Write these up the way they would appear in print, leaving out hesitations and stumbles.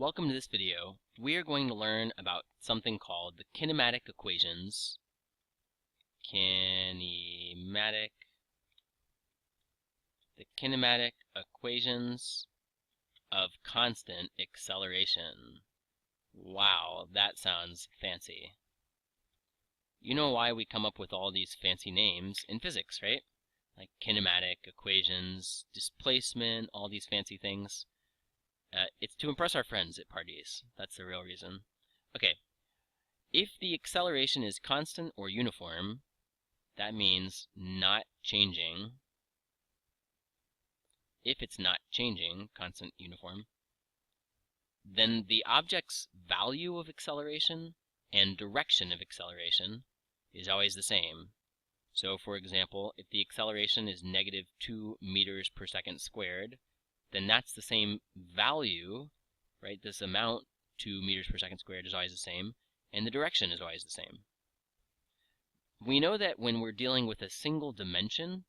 Welcome to this video. We are going to learn about something called the kinematic equations. The kinematic equations of constant acceleration. Wow, that sounds fancy. You know why we come up with all these fancy names in physics, right? Like kinematic equations, displacement, all these fancy things. It's to impress our friends at parties. That's the real reason. Okay, if the acceleration is constant or uniform, that means not changing. If it's not changing, constant, uniform, then the object's value of acceleration and direction of acceleration is always the same. So, for example, if the acceleration is negative 2 meters per second squared, then that's the same value, right? This amount, 2 meters per second squared, is always the same, and the direction is always the same. We know that when we're dealing with a single dimension,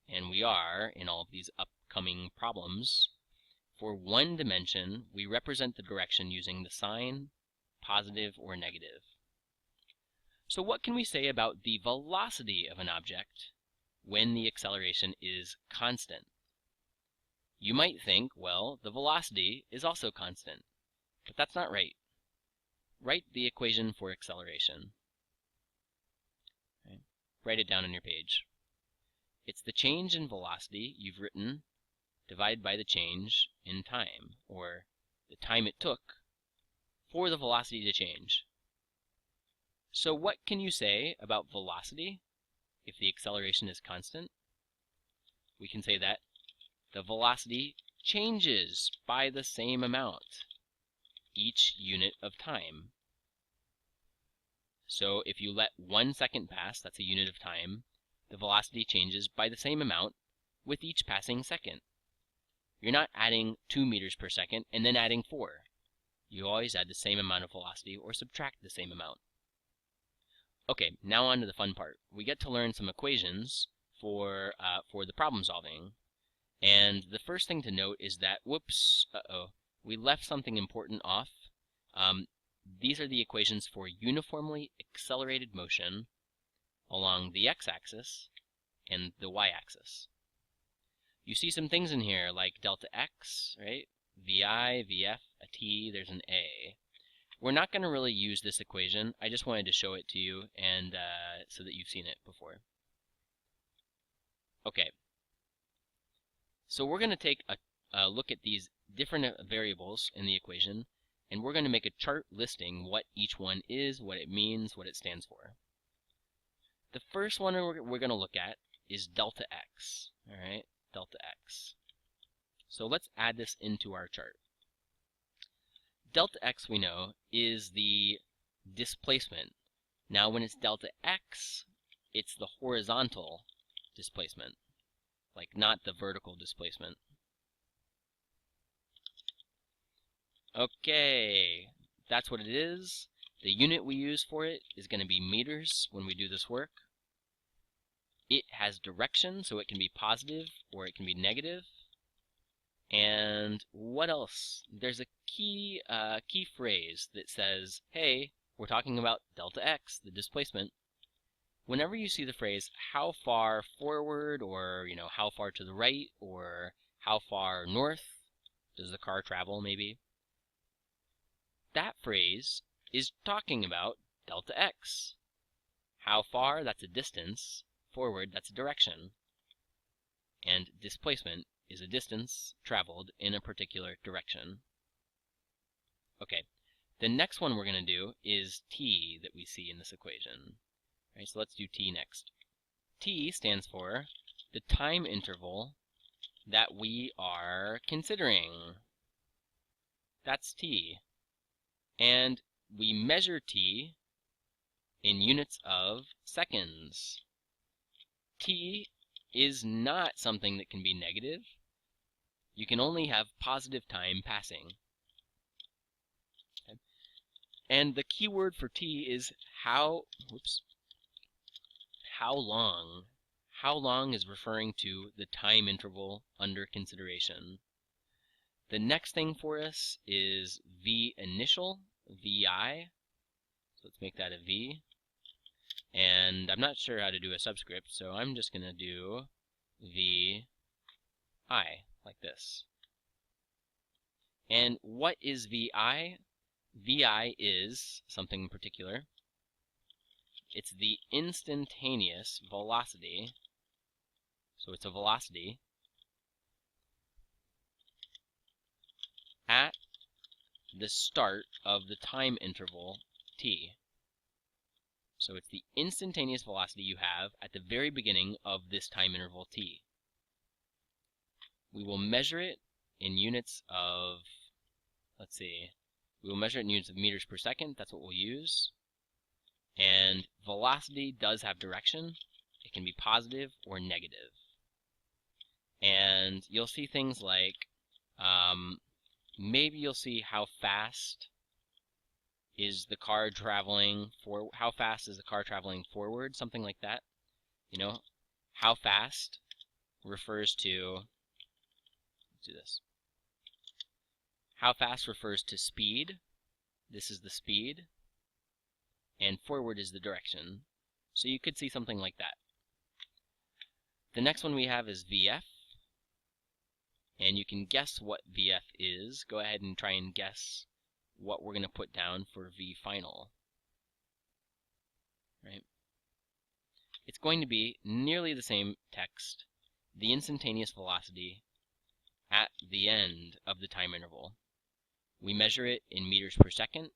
and we are in all of these upcoming problems, for one dimension, we represent the direction using the sign, positive or negative. So what can we say about the velocity of an object when the acceleration is constant? You might think, well, the velocity is also constant, but that's not right. Write the equation for acceleration. Okay. Write it down on your page. It's the change in velocity you've written divided by the change in time, or the time it took for the velocity to change. So what can you say about velocity if the acceleration is constant? We can say that the velocity changes by the same amount each unit of time. So if you let 1 second pass, that's a unit of time, the velocity changes by the same amount with each passing second. You're not adding 2 meters per second and then adding 4. You always add the same amount of velocity or subtract the same amount. Okay, now on to the fun part. We get to learn some equations for the problem solving. And the first thing to note is that, we left something important off. These are the equations for uniformly accelerated motion along the x-axis and the y-axis. You see some things in here like delta x, right? Vi, Vf, a t, there's an a. We're not going to really use this equation. I just wanted to show it to you and so that you've seen it before. Okay. So we're going to take a look at these different variables in the equation, and we're going to make a chart listing what each one is, what it means, what it stands for. The first one we're going to look at is delta x. All right, delta x. So let's add this into our chart. Delta x, we know, is the displacement. Now when it's delta x, it's the horizontal displacement, like not the vertical displacement. Okay, that's what it is. The unit we use for it is going to be meters when we do this work. It has direction, so it can be positive or it can be negative. And what else? There's a key phrase that says, hey, we're talking about delta x, the displacement. Whenever you see the phrase, how far forward, or, how far to the right, or how far north does the car travel, maybe, that phrase is talking about delta x. How far, that's a distance. Forward, that's a direction. And displacement is a distance traveled in a particular direction. Okay, the next one we're going to do is t that we see in this equation. All right, so let's do t next. T stands for the time interval that we are considering. That's t. And we measure t in units of seconds. T is not something that can be negative. You can only have positive time passing. Okay. And the key word for t is how long. How long is referring to the time interval under consideration. The next thing for us is v initial, vi. So let's make that a v. And I'm not sure how to do a subscript, so I'm just going to do vi like this. And what is vi? Vi is something in particular. It's the instantaneous velocity. So it's a velocity at the start of the time interval t. So it's the instantaneous velocity you have at the very beginning of this time interval t. We will measure it in units of, let's see, we will measure it in units of meters per second. That's what we'll use. And velocity does have direction. It can be positive or negative. And you'll see things like, maybe you'll see how fast is the car traveling how fast is the car traveling forward, something like that. You know, how fast refers to, let's do this. How fast refers to speed. This is the speed. And forward is the direction. So you could see something like that. The next one we have is VF. And you can guess what VF is. Go ahead and try and guess what we're going to put down for V final. Right? It's going to be nearly the same text, the instantaneous velocity at the end of the time interval. We measure it in meters per second.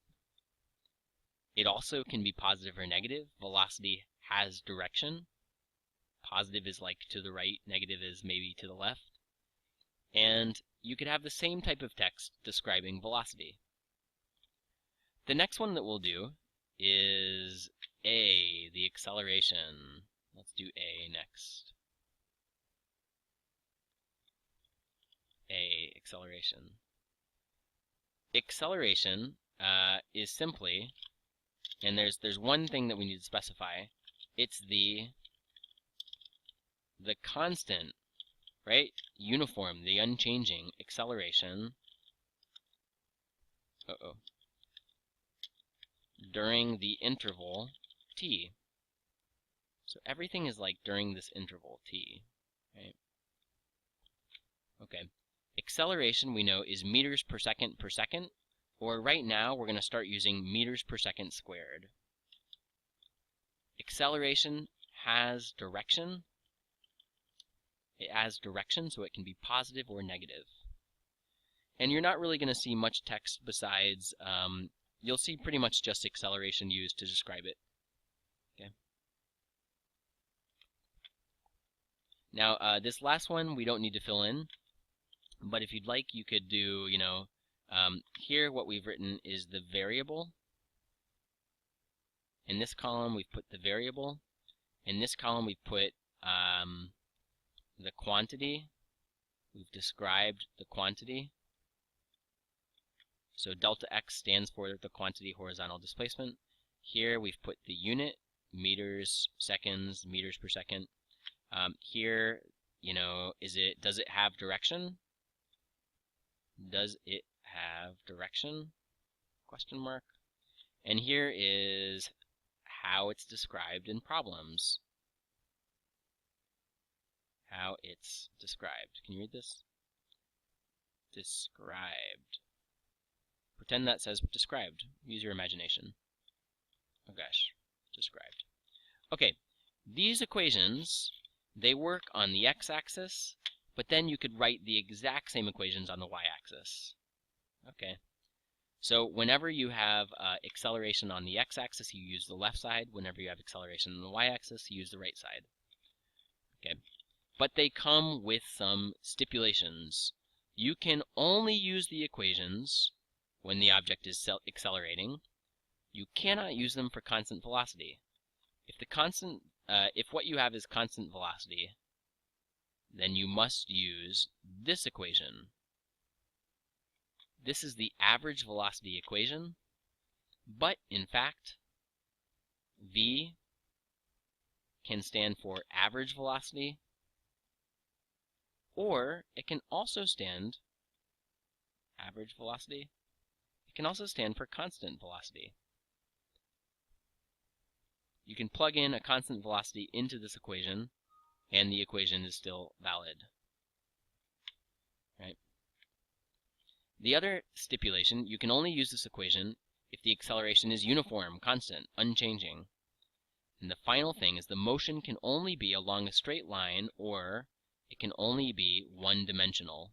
It also can be positive or negative. Velocity has direction. Positive is like to the right, negative is maybe to the left. And you could have the same type of text describing velocity. The next one that we'll do is A, the acceleration. Let's do A next. A, acceleration. Acceleration is simply, and there's one thing that we need to specify. It's the constant, right? Uniform, the unchanging acceleration during the interval t. So everything is like during this interval t, right? Okay. Acceleration we know is meters per second, or right now we're going to start using meters per second squared. Acceleration has direction. It has direction, so it can be positive or negative. And you're not really going to see much text besides, you'll see pretty much just acceleration used to describe it. Okay. Now, this last one we don't need to fill in, but if you'd like, you could do, here what we've written is the variable. In this column, we've put the variable. In this column, we've put the quantity. We've described the quantity. So delta x stands for the quantity horizontal displacement. Here we've put the unit, meters, seconds, meters per second. Here, does it have direction? Does it have direction? Question mark. And here is how it's described in problems. How it's described. Can you read this? Described. Pretend that says described. Use your imagination. Oh gosh, described. Okay, these equations, they work on the x-axis, but then you could write the exact same equations on the y-axis. Okay, so whenever you have acceleration on the x-axis, you use the left side. Whenever you have acceleration on the y-axis, you use the right side. Okay, but they come with some stipulations. You can only use the equations when the object is accelerating. You cannot use them for constant velocity. If what you have is constant velocity, then you must use this equation. This is the average velocity equation, but in fact, v can stand for average velocity, or it can also stand average velocity. It can also stand for constant velocity. You can plug in a constant velocity into this equation, and the equation is still valid. Right? The other stipulation, you can only use this equation if the acceleration is uniform, constant, unchanging. And the final thing is the motion can only be along a straight line, or it can only be one-dimensional.